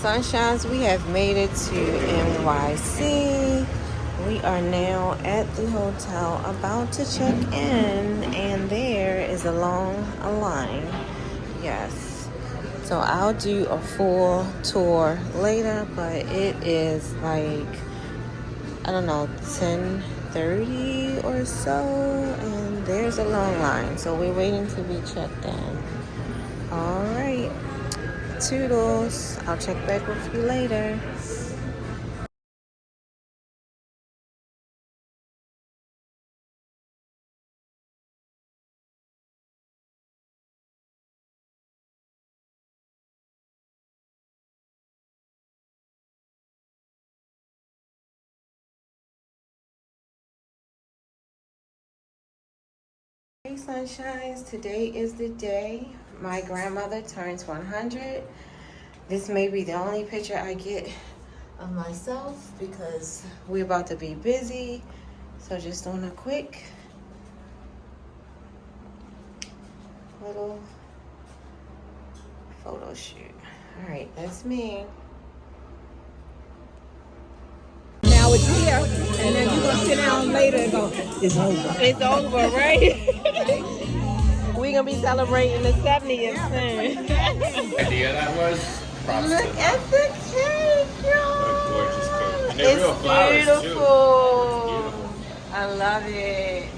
Sunshines, we have made it to NYC. We are now at the hotel about to check in, and there is a long line. Yes. So I'll do a full tour later, but it is like, I don't know, 10:30 or so, and there's a long line. So we're waiting to be checked in. All right. Toodles. I'll check back with you later. Hey Sunshines, today is the day my grandmother turns 100. This may be the only picture I get of myself because we're about to be busy. So just doing a quick little photo shoot. All right, that's me. Now it's here, and then you're gonna sit down later and go, it's over. It's over, right? We're gonna be celebrating the 70th soon. Idea that was. Props Look to them. at the cake, y'all. What a gorgeous cake. And they're It's real flowers beautiful. too. It's beautiful. I love it.